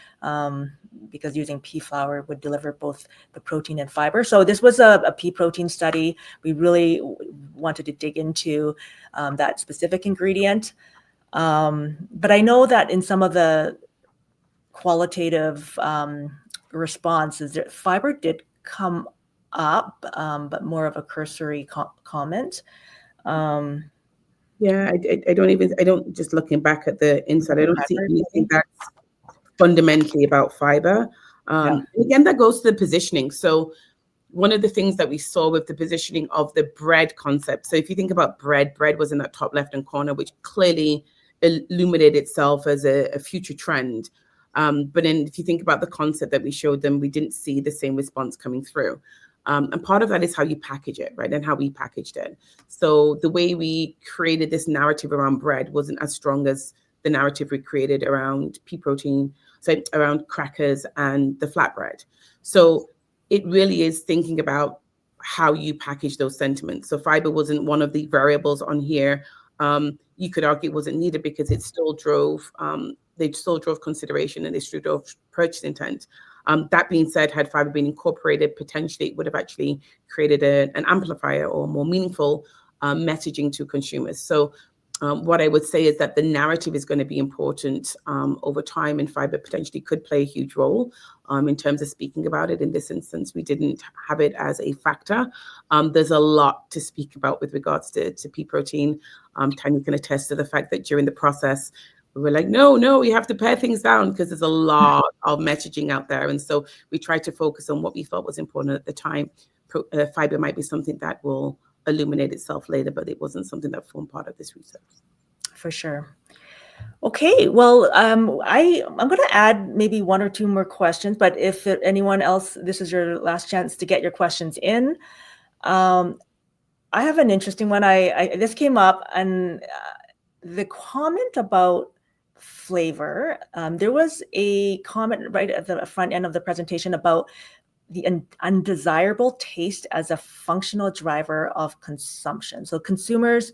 [SPEAKER 1] because using pea flour would deliver both the protein and fiber. So this was a pea protein study. We really wanted to dig into that specific ingredient. But I know that in some of the qualitative responses, fiber did come up, but more of a cursory comment.
[SPEAKER 2] Yeah, I don't just looking back at the inside, I don't see anything that's fundamentally about fiber. Again, that goes to the positioning. So one of the things that we saw with the positioning of the bread concept. So if you think about bread was in that top left-hand corner, which clearly illuminated itself as a future trend. But then if you think about the concept that we showed them, we didn't see the same response coming through. And part of that is how you package it, right? And how we packaged it. So the way we created this narrative around bread wasn't as strong as the narrative we created around pea protein, so around crackers and the flatbread. So it really is thinking about how you package those sentiments. So fiber wasn't one of the variables on here. You could argue it wasn't needed because it still drove, they still drove consideration and they still drove purchase intent. That being said, had fiber been incorporated, potentially it would have actually created an amplifier or more meaningful messaging to consumers. So what I would say is that the narrative is going to be important over time, and fiber potentially could play a huge role in terms of speaking about it. In this instance, we didn't have it as a factor. There's a lot to speak about with regards to pea protein. Tanya can attest to the fact that during the process, we were like, no, we have to pare things down because there's a lot of messaging out there. And so we tried to focus on what we thought was important at the time. Fiber might be something that will illuminate itself later, but it wasn't something that formed part of this research.
[SPEAKER 1] For sure. Okay, well, I'm going to add maybe one or two more questions, but if anyone else, this is your last chance to get your questions in. I have an interesting one. This came up, and the comment about flavor, there was a comment right at the front end of the presentation about the undesirable taste as a functional driver of consumption. So consumers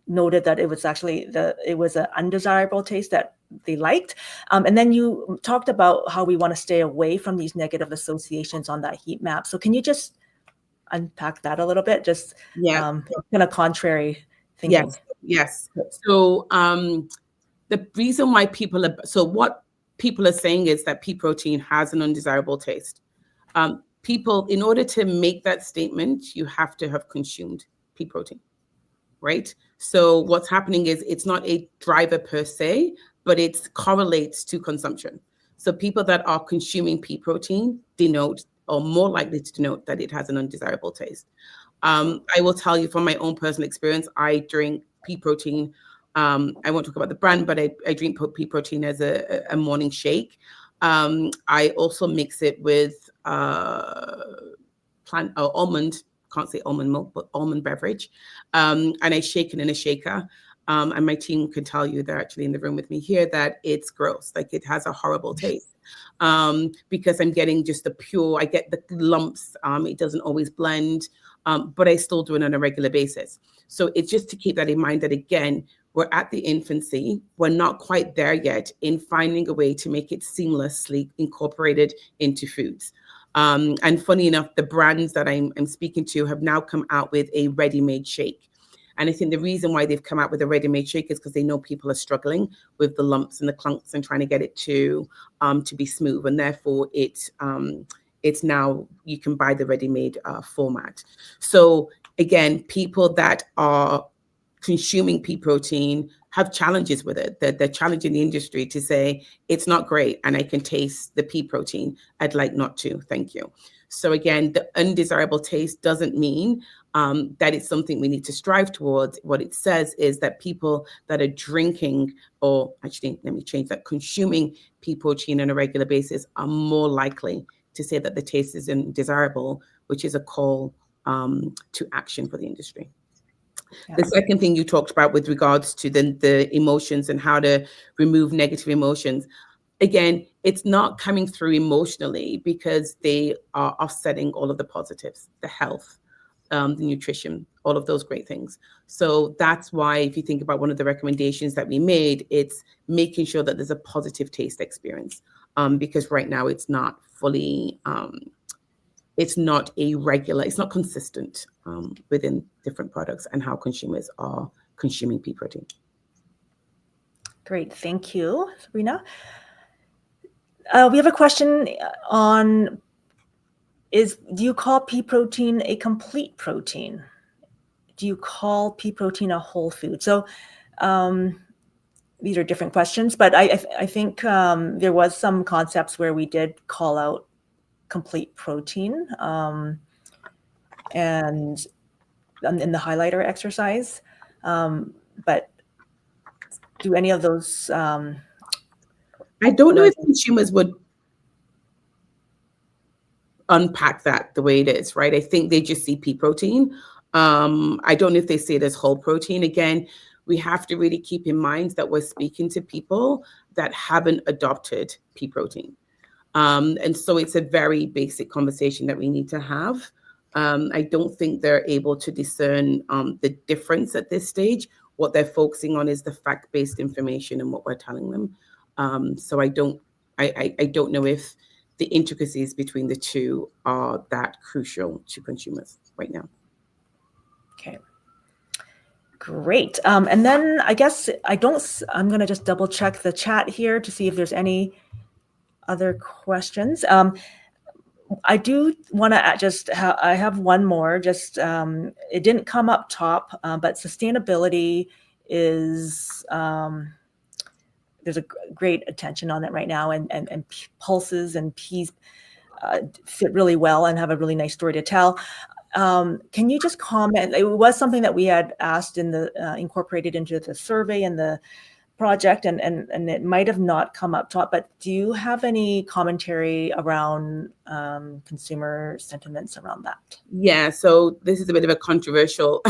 [SPEAKER 1] noted that it was actually it was an undesirable taste that they liked. And then you talked about how we want to stay away from these negative associations on that heat map. So can you just unpack that a little bit? Just kind of contrary thinking.
[SPEAKER 2] Yes. So the reason why what people are saying is that pea protein has an undesirable taste. People, in order to make that statement, you have to have consumed pea protein, right? So what's happening is it's not a driver per se, but it correlates to consumption. So people that are consuming pea protein denote, or more likely to denote, that it has an undesirable taste. I will tell you from my own personal experience, I drink pea protein. I won't talk about the brand, but I drink pea protein as a morning shake. I also mix it with almond, can't say almond milk, but almond beverage. And I shake it in a shaker. And my team could tell you, they're actually in the room with me here, that it's gross. Like, it has a horrible taste. Because I'm getting just the pure, I get the lumps. It doesn't always blend, but I still do it on a regular basis. So it's just to keep that in mind, that again, we're at the infancy. We're not quite there yet in finding a way to make it seamlessly incorporated into foods. And funny enough, the brands that I'm speaking to have now come out with a ready-made shake. And I think the reason why they've come out with a ready-made shake is because they know people are struggling with the lumps and the clunks and trying to get it to be smooth. And therefore, it's now you can buy the ready-made format. So again, people that are consuming pea protein have challenges with it. They're challenging the industry to say, it's not great and I can taste the pea protein. I'd like not to, thank you. So again, the undesirable taste doesn't mean that it's something we need to strive towards. What it says is that people that are drinking, or actually, let me change that, consuming pea protein on a regular basis are more likely to say that the taste is undesirable, which is a call to action for the industry. Yeah. The second thing you talked about with regards to the emotions and how to remove negative emotions, again, it's not coming through emotionally because they are offsetting all of the positives, the health, the nutrition, all of those great things. So that's why if you think about one of the recommendations that we made, it's making sure that there's a positive taste experience, because right now it's not fully, it's not consistent within different products and how consumers are consuming pea protein.
[SPEAKER 1] Great, thank you, Sabrina. We have a question on, do you call pea protein a complete protein? Do you call pea protein a whole food? So these are different questions, but I think there was some concepts where we did call out complete protein and in the highlighter exercise, but do any of those
[SPEAKER 2] I don't know if consumers would unpack that the way it is, right? I think they just see pea protein. I don't know if they see it as whole protein. Again, we have to really keep in mind that we're speaking to people that haven't adopted pea protein. And so it's a very basic conversation that we need to have. I don't think they're able to discern the difference at this stage. What they're focusing on is the fact-based information and what we're telling them. So I don't know if the intricacies between the two are that crucial to consumers right now.
[SPEAKER 1] Okay. Great. And then I guess I'm going to just double check the chat here to see if there's any other questions. I do want to I have one more, just it didn't come up top, but sustainability is, there's a great attention on it right now, and pulses and peas fit really well and have a really nice story to tell. Can you just comment? It was something that we had asked in the incorporated into the survey and the project, and it might have not come up top, but do you have any commentary around consumer sentiments around that?
[SPEAKER 2] Yeah, so this is a bit of a controversial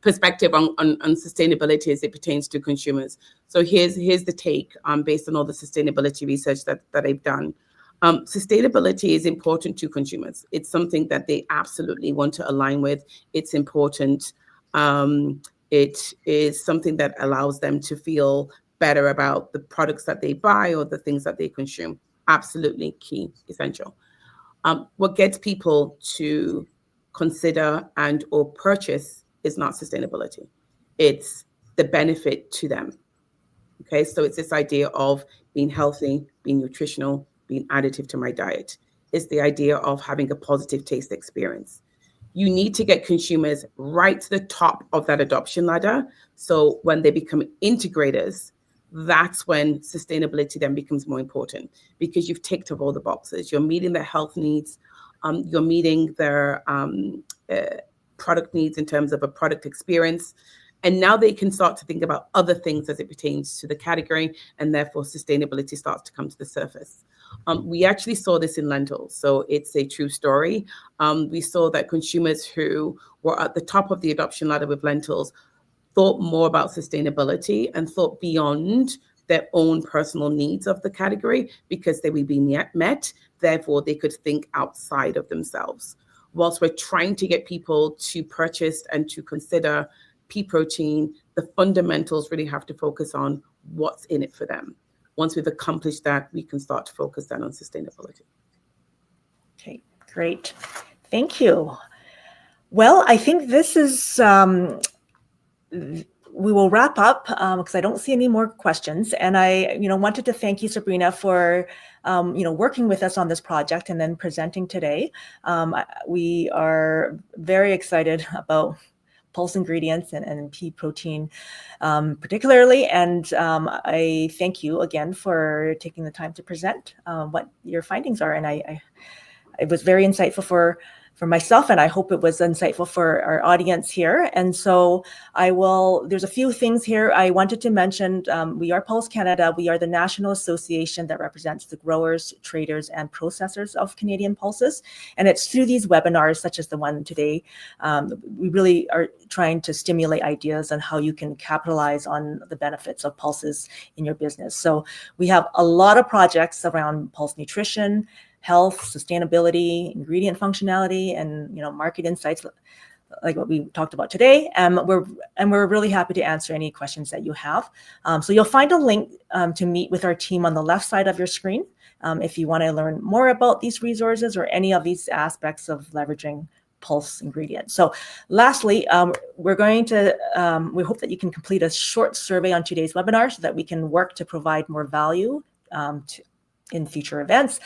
[SPEAKER 2] perspective on sustainability as it pertains to consumers. So here's the take based on all the sustainability research that I've done. Sustainability is important to consumers. It's something that they absolutely want to align with. It's important. It is something that allows them to feel better about the products that they buy or the things that they consume. Absolutely key, essential. What gets people to consider and or purchase is not sustainability. It's the benefit to them. Okay, so it's this idea of being healthy, being nutritional, being additive to my diet. It's the idea of having a positive taste experience. You need to get consumers right to the top of that adoption ladder. So when they become integrators, that's when sustainability then becomes more important, because you've ticked off all the boxes. You're meeting their health needs. You're meeting their product needs in terms of a product experience. And now they can start to think about other things as it pertains to the category, and therefore sustainability starts to come to the surface. We actually saw this in lentils, so it's a true story. We saw that consumers who were at the top of the adoption ladder with lentils thought more about sustainability and thought beyond their own personal needs of the category because they were being met. Therefore, they could think outside of themselves. Whilst we're trying to get people to purchase and to consider pea protein, the fundamentals really have to focus on what's in it for them. Once we've accomplished that, we can start to focus then on sustainability.
[SPEAKER 1] Okay, great. Thank you. Well, I think this is, we will wrap up because I don't see any more questions. And I, wanted to thank you, Sabrina, for, working with us on this project and then presenting today. We are very excited about pulse ingredients and pea protein particularly. And I thank you again for taking the time to present what your findings are. And it was very insightful for myself, and I hope it was insightful for our audience here. And so there's a few things here I wanted to mention. We are Pulse Canada. We are the national association that represents the growers, traders, and processors of Canadian pulses. And it's through these webinars, such as the one today, we really are trying to stimulate ideas on how you can capitalize on the benefits of pulses in your business. So we have a lot of projects around pulse nutrition, health, sustainability, ingredient functionality, and market insights, like what we talked about today. We're really happy to answer any questions that you have. So you'll find a link to meet with our team on the left side of your screen if you want to learn more about these resources or any of these aspects of leveraging pulse ingredients. So lastly, we hope that you can complete a short survey on today's webinar so that we can work to provide more value in future events.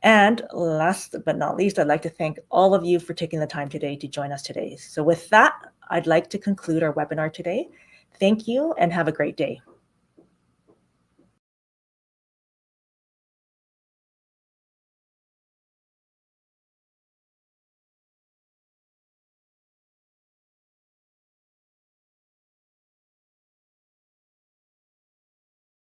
[SPEAKER 1] And last but not least, I'd like to thank all of you for taking the time today to join us today. So with that, I'd like to conclude our webinar today. Thank you and have a great day.